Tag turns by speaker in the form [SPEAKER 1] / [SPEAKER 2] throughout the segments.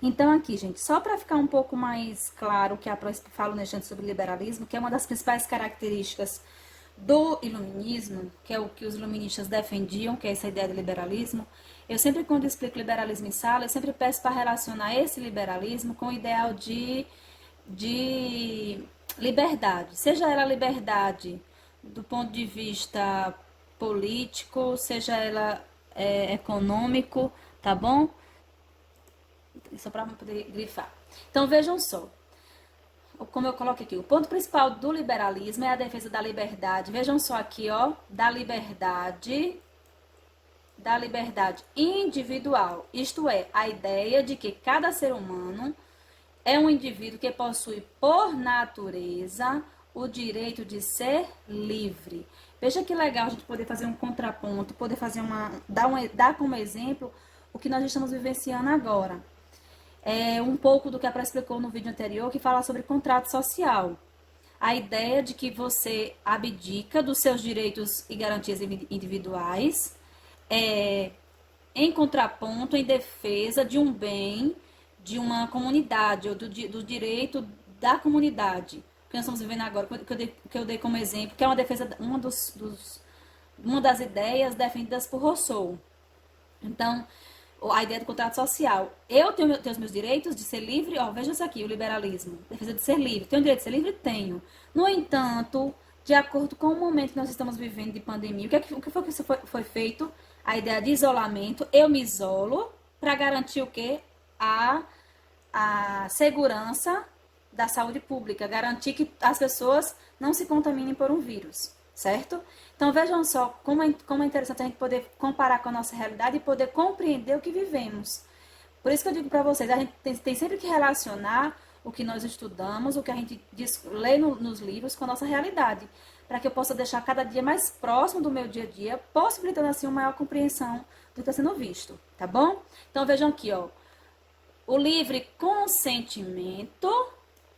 [SPEAKER 1] Então, aqui, gente, só para ficar um pouco mais claro que a Pro fala no sobre liberalismo, que é uma das principais características do iluminismo, que é o que os iluministas defendiam, que é essa ideia de liberalismo. Eu sempre, quando explico liberalismo em sala, eu sempre peço para relacionar esse liberalismo com o ideal de liberdade, seja ela liberdade do ponto de vista político, seja ela econômico, tá bom? Só para poder grifar. Então vejam só, como eu coloco aqui, o ponto principal do liberalismo é a defesa da liberdade. Vejam só aqui, ó, da liberdade individual. Isto é, a ideia de que cada ser humano é um indivíduo que possui por natureza o direito de ser livre. Veja que legal a gente poder fazer um contraponto, poder fazer dar como exemplo o que nós estamos vivenciando agora. Um pouco do que a Pré explicou no vídeo anterior, que fala sobre contrato social. A ideia de que você abdica dos seus direitos e garantias individuais em contraponto, em defesa de um bem, de uma comunidade, ou do direito da comunidade. Que nós estamos vivendo agora, que eu dei como exemplo, que é uma defesa, uma das ideias defendidas por Rousseau. Então, a ideia do contrato social. Eu tenho os meus direitos de ser livre, ó, veja isso aqui, o liberalismo, defesa de ser livre. Tenho o direito de ser livre? Tenho. No entanto, de acordo com o momento que nós estamos vivendo de pandemia, o que foi que foi feito? A ideia de isolamento, eu me isolo para garantir o quê? A segurança da saúde pública, garantir que as pessoas não se contaminem por um vírus, certo? Então vejam só como é interessante a gente poder comparar com a nossa realidade e poder compreender o que vivemos. Por isso que eu digo para vocês, a gente tem sempre que relacionar o que nós estudamos, o que a gente lê nos livros com a nossa realidade, para que eu possa deixar cada dia mais próximo do meu dia a dia, possibilitando assim uma maior compreensão do que está sendo visto, tá bom? Então vejam aqui, ó, o livre consentimento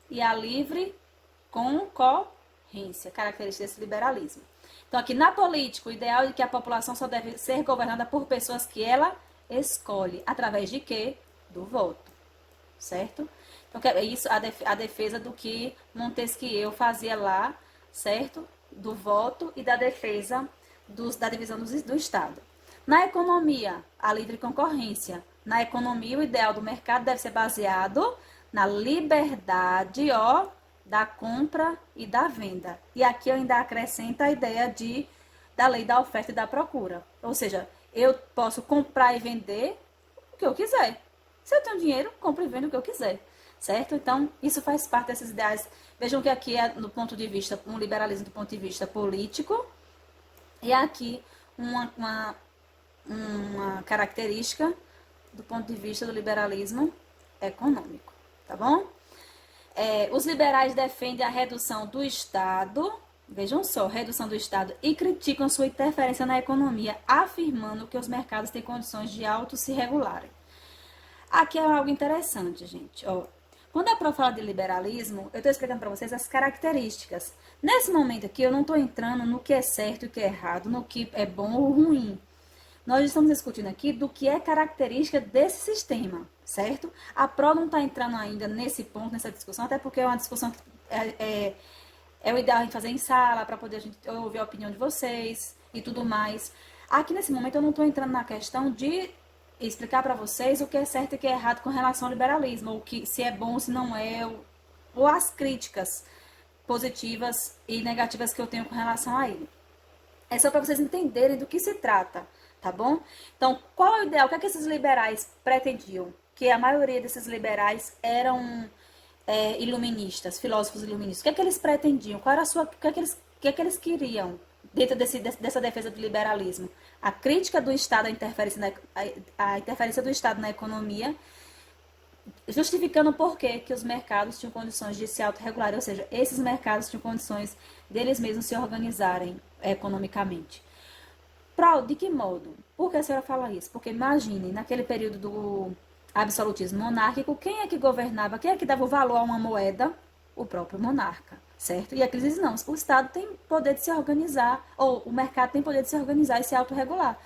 [SPEAKER 1] e a livre concorrência, característica desse liberalismo. Então, aqui na política, o ideal é que a população só deve ser governada por pessoas que ela escolhe. Através de quê? Do voto. Certo? Então, é isso a defesa do que Montesquieu fazia lá, certo? Do voto e da defesa da divisão do Estado. Na economia, a livre concorrência. Na economia, o ideal do mercado deve ser baseado na liberdade, ó, da compra e da venda. E aqui eu ainda acrescento a ideia da lei da oferta e da procura. Ou seja, eu posso comprar e vender o que eu quiser. Se eu tenho dinheiro, compro e vendo o que eu quiser. Certo? Então, isso faz parte desses ideais. Vejam que aqui é no ponto de vista, um liberalismo do ponto de vista político. E aqui uma característica do ponto de vista do liberalismo econômico. Tá bom? Os liberais defendem a redução do Estado, vejam só, redução do Estado, e criticam sua interferência na economia, afirmando que os mercados têm condições de auto se regularem. Aqui é algo interessante, gente. Ó, quando a Pro fala de liberalismo, eu estou explicando para vocês as características. Nesse momento aqui, eu não estou entrando no que é certo e o que é errado, no que é bom ou ruim. Nós estamos discutindo aqui do que é característica desse sistema, certo? A Pro não está entrando ainda nesse ponto, nessa discussão, até porque é uma discussão que é o ideal a gente fazer em sala, para poder a gente ouvir a opinião de vocês e tudo mais. Aqui nesse momento eu não estou entrando na questão de explicar para vocês o que é certo e o que é errado com relação ao liberalismo, ou que, se é bom ou se não é, ou as críticas positivas e negativas que eu tenho com relação a ele. É só para vocês entenderem do que se trata, tá bom? Então, qual é o ideal? O que é que esses liberais pretendiam? Que a maioria desses liberais eram iluministas, filósofos iluministas. O que é que eles pretendiam? Qual era o que é que eles queriam dentro dessa defesa do liberalismo? A crítica do Estado, a interferência do Estado na economia, justificando por que os mercados tinham condições de se autorregularem, ou seja, esses mercados tinham condições deles mesmos se organizarem economicamente. De que modo? Por que a senhora fala isso? Porque imagine, naquele período do absolutismo monárquico, quem é que governava, quem é que dava o valor a uma moeda? O próprio monarca, certo? E aqui eles dizem, não, o Estado tem poder de se organizar, ou o mercado tem poder de se organizar e se autorregular.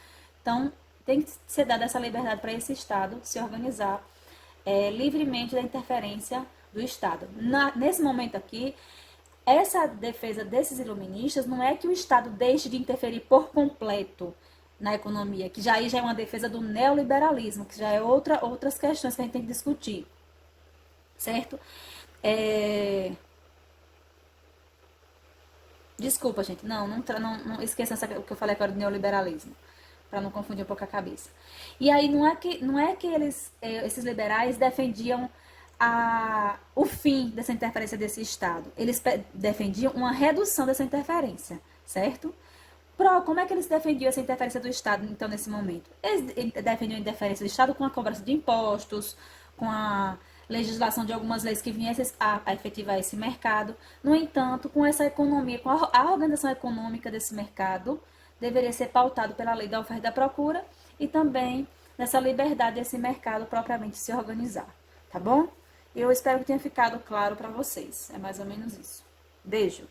[SPEAKER 1] Então, tem que ser dada essa liberdade para esse Estado se organizar livremente da interferência do Estado. Nesse momento aqui, essa defesa desses iluministas não é que o Estado deixe de interferir por completo na economia, que já é uma defesa do neoliberalismo, que já é outras questões que a gente tem que discutir, certo? Desculpa, gente, não esqueça o que eu falei agora do neoliberalismo, para não confundir um pouco a cabeça. E aí não é que esses liberais defendiam o fim dessa interferência desse Estado. Eles defendiam uma redução dessa interferência, certo? Como é que eles defendiam essa interferência do Estado, então, nesse momento? Eles defendiam a interferência do Estado com a cobrança de impostos, com a legislação de algumas leis que viessem a efetivar esse mercado. No entanto, com essa economia, com a organização econômica desse mercado, deveria ser pautado pela lei da oferta e da procura e também nessa liberdade desse mercado propriamente se organizar, tá bom? Eu espero que tenha ficado claro para vocês. É mais ou menos isso. Beijo!